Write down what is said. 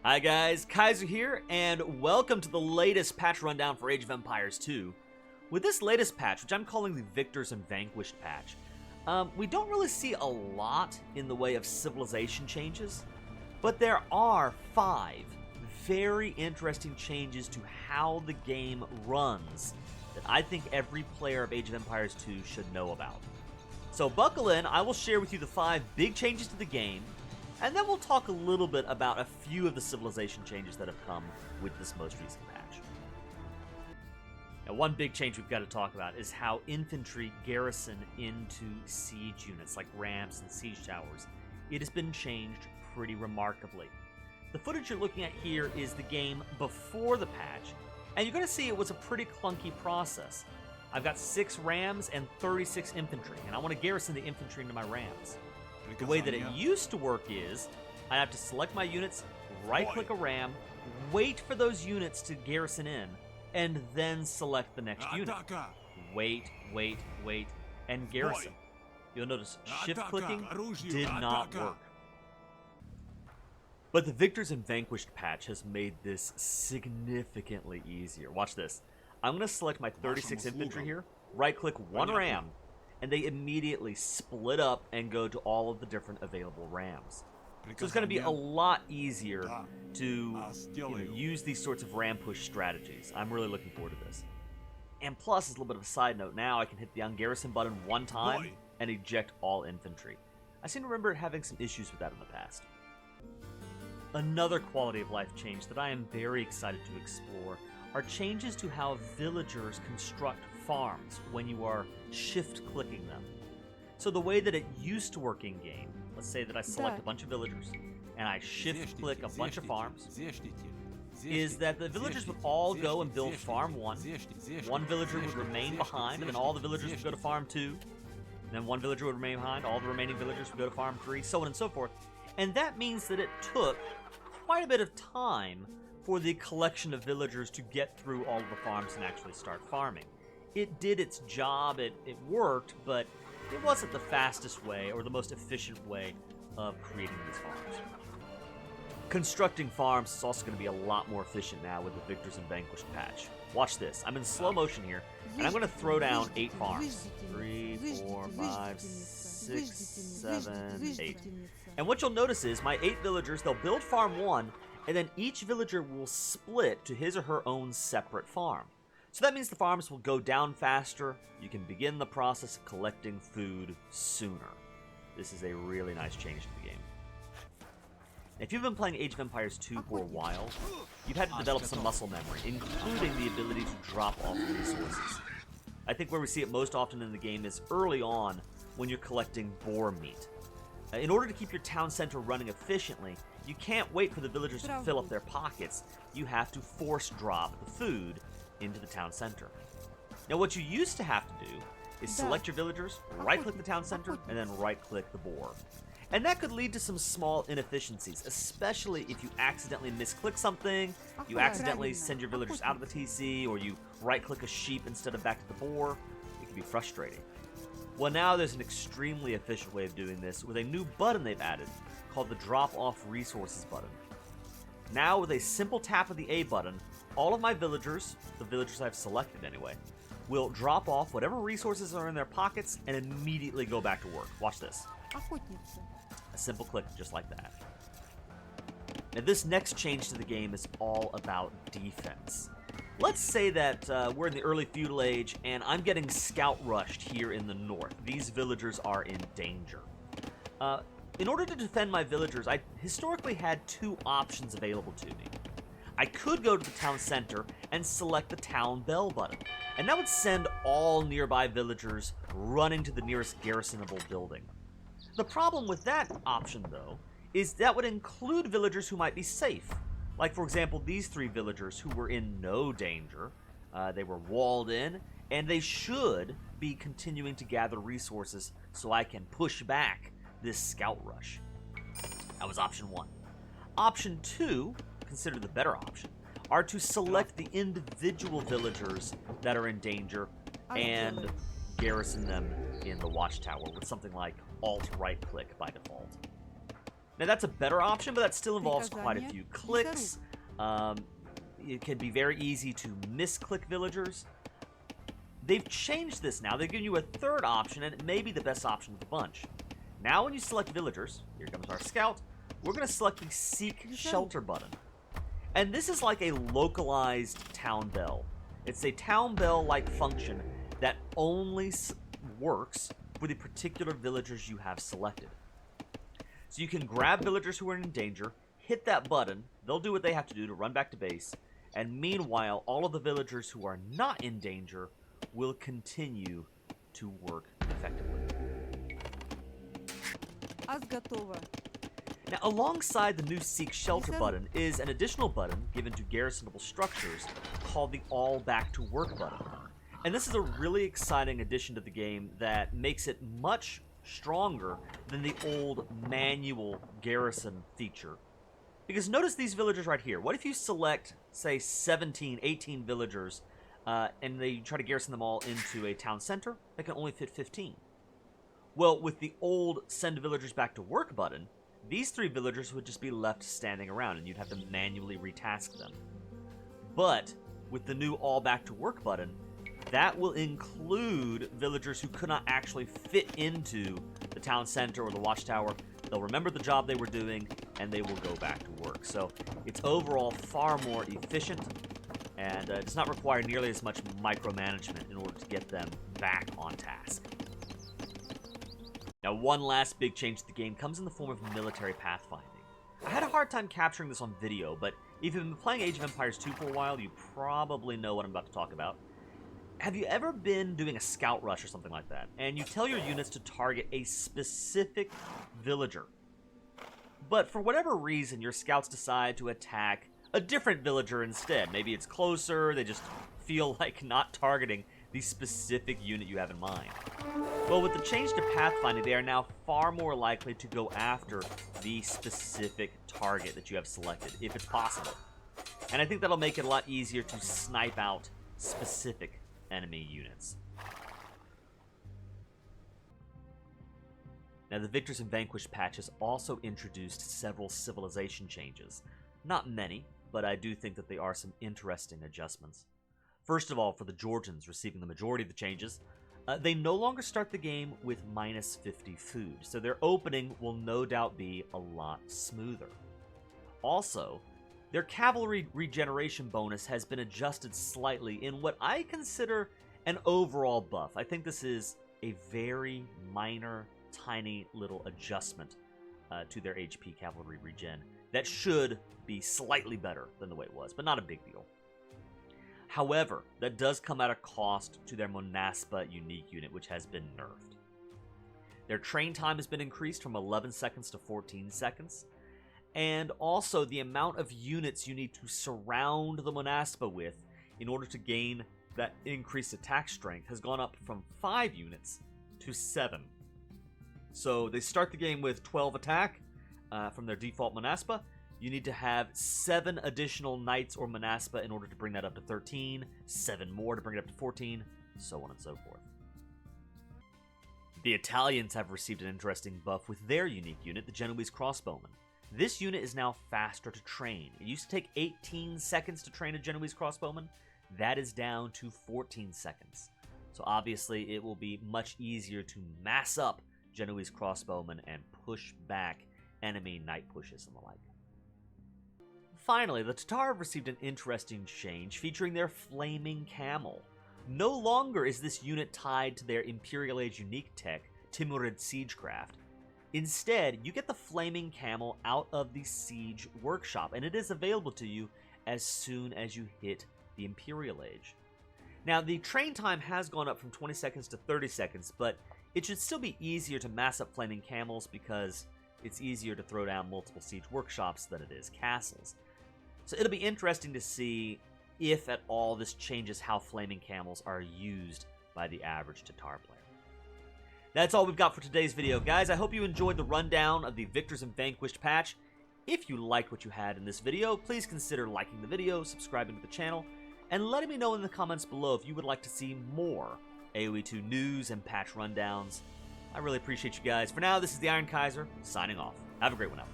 Hi guys, Kaiser here, and welcome to the latest patch rundown for Age of Empires 2. With this latest patch, which I'm calling the Victors and Vanquished patch, we don't really see a lot in the way of civilization changes, but there are 5 very interesting changes to how the game runs that I think every player of Age of Empires 2 should know about. So buckle in, I will share with you the 5 big changes to the game, and then we'll talk a little bit about a few of the civilization changes that have come with this most recent patch. Now, one big change we've got to talk about is how infantry garrison into siege units like ramps and siege towers. It has been changed pretty remarkably. The footage you're looking at here is the game before the patch, and you're going to see it was a pretty clunky process. I've got 6 rams and 36 infantry, and I want to garrison the infantry into my rams. The way that it used to work is, I'd have to select my units, right-click a ram, wait for those units to garrison in, and then select the next unit. Wait, and garrison. You'll notice shift-clicking did not work. But the Victors and Vanquished patch has made this significantly easier. Watch this. I'm going to select my 36 infantry here, right-click one ram, and they immediately split up and go to all of the different available rams. So it's going to be a lot easier to use these sorts of ram push strategies. I'm really looking forward to this. And plus, as a little bit of a side note, now I can hit the ungarrison button one time and eject all infantry. I seem to remember having some issues with that in the past. Another quality of life change that I am very excited to explore are changes to how villagers construct farms when you are shift-clicking them. So the way that it used to work in-game, let's say that I select a bunch of villagers, and I shift-click a bunch of farms, is that the villagers would all go and build farm 1, one villager would remain behind, and then all the villagers would go to farm 2, and then one villager would remain behind, all the remaining villagers would go to farm 3, so on and so forth. And that means that it took quite a bit of time for the collection of villagers to get through all of the farms and actually start farming. It did its job, it worked, but it wasn't the fastest way or the most efficient way of creating these farms. Constructing farms is also going to be a lot more efficient now with the Victors and Vanquished patch. Watch this. I'm in slow motion here, and I'm going to throw down 8 farms. 3, 4, 5, 6, 7, 8. And what you'll notice is my 8 villagers, they'll build farm 1, and then each villager will split to his or her own separate farm. So that means the farms will go down faster, you can begin the process of collecting food sooner. This is a really nice change to the game. If you've been playing Age of Empires 2 for a while, you've had to develop some muscle memory, including the ability to drop off resources. I think where we see it most often in the game is early on when you're collecting boar meat. In order to keep your town center running efficiently, you can't wait for the villagers to fill up their pockets. You have to force drop the food into the town center. Now what you used to have to do is select your villagers, right-click the town center, and then right-click the boar. And that could lead to some small inefficiencies, especially if you accidentally misclick something, you accidentally send your villagers out of the TC, or you right-click a sheep instead of back to the boar. It can be frustrating. Well, now there's an extremely efficient way of doing this with a new button they've added called the Drop Off Resources button. Now with a simple tap of the A button, all of my villagers, the villagers I've selected anyway, will drop off whatever resources are in their pockets and immediately go back to work. Watch this. A simple click just like that. Now this next change to the game is all about defense. Let's say that we're in the early feudal age and I'm getting scout rushed here in the north. These villagers are in danger. In order to defend my villagers, I historically had 2 options available to me. I could go to the town center and select the town bell button, and that would send all nearby villagers running to the nearest garrisonable building. The problem with that option, though, is that would include villagers who might be safe. Like, for example, these 3 villagers who were in no danger. They were walled in, and they should be continuing to gather resources so I can push back this scout rush. That was option 1. Option 2, considered the better option, are to select the individual villagers that are in danger and garrison them in the watchtower with something like Alt right click by default. Now that's a better option, but that still involves quite a few clicks. It can be very easy to misclick villagers. They've changed this now. They've given you a third option, and it may be the best option of the bunch. Now when you select villagers, here comes our scout, we're going to select the Seek Shelter button. And this is like a localized town bell. It's a town bell-like function that only works for the particular villagers you have selected. So you can grab villagers who are in danger, hit that button, they'll do what they have to do to run back to base, and meanwhile, all of the villagers who are not in danger will continue to work effectively. Now, alongside the new Seek Shelter button is an additional button given to garrisonable structures called the All Back to Work button. And this is a really exciting addition to the game that makes it much stronger than the old manual garrison feature. Because notice these villagers right here. What if you select, say, 17, 18 villagers, and they try to garrison them all into a town center? They can only fit 15. Well, with the old Send Villagers Back to Work button, these 3 villagers would just be left standing around, and you'd have to manually retask them. But with the new All Back to Work button, that will include villagers who could not actually fit into the town center or the watchtower. They'll remember the job they were doing, and they will go back to work. So it's overall far more efficient, and it does not require nearly as much micromanagement in order to get them back on task. Now, one last big change to the game comes in the form of military pathfinding. I had a hard time capturing this on video, but if you've been playing Age of Empires 2 for a while, you probably know what I'm about to talk about. Have you ever been doing a scout rush or something like that, and you tell your units to target a specific villager, but for whatever reason, your scouts decide to attack a different villager instead? Maybe it's closer, they just feel like not targeting the specific unit you have in mind. Well, with the change to pathfinding, they are now far more likely to go after the specific target that you have selected, if it's possible. And I think that'll make it a lot easier to snipe out specific enemy units. Now, the Victors and Vanquished patch has also introduced several civilization changes. Not many, but I do think that they are some interesting adjustments. First of all, for the Georgians receiving the majority of the changes, they no longer start the game with minus 50 food, so their opening will no doubt be a lot smoother. Also, their cavalry regeneration bonus has been adjusted slightly in what I consider an overall buff. I think this is a very minor, tiny little adjustment to their HP cavalry regen that should be slightly better than the way it was, but not a big deal. However, that does come at a cost to their Monaspa unique unit, which has been nerfed. Their train time has been increased from 11 seconds to 14 seconds, and also the amount of units you need to surround the Monaspa with in order to gain that increased attack strength has gone up from 5 units to 7. So they start the game with 12 attack from their default Monaspa. You need to have 7 additional knights or Monaspa in order to bring that up to 13, 7 more to bring it up to 14, so on and so forth. The Italians have received an interesting buff with their unique unit, the Genoese Crossbowman. This unit is now faster to train. It used to take 18 seconds to train a Genoese Crossbowman. That is down to 14 seconds. So obviously it will be much easier to mass up Genoese Crossbowmen and push back enemy knight pushes and the like. Finally, the Tatar have received an interesting change featuring their Flaming Camel. No longer is this unit tied to their Imperial Age unique tech, Timurid Siegecraft. Instead, you get the Flaming Camel out of the Siege Workshop, and it is available to you as soon as you hit the Imperial Age. Now, the train time has gone up from 20 seconds to 30 seconds, but it should still be easier to mass up Flaming Camels because it's easier to throw down multiple Siege Workshops than it is castles. So it'll be interesting to see if at all this changes how Flaming Camels are used by the average Tatar player. That's all we've got for today's video, guys. I hope you enjoyed the rundown of the Victors and Vanquished patch. If you liked what you had in this video, please consider liking the video, subscribing to the channel, and letting me know in the comments below if you would like to see more AoE2 news and patch rundowns. I really appreciate you guys. For now, this is the Iron Kaiser, signing off. Have a great one out.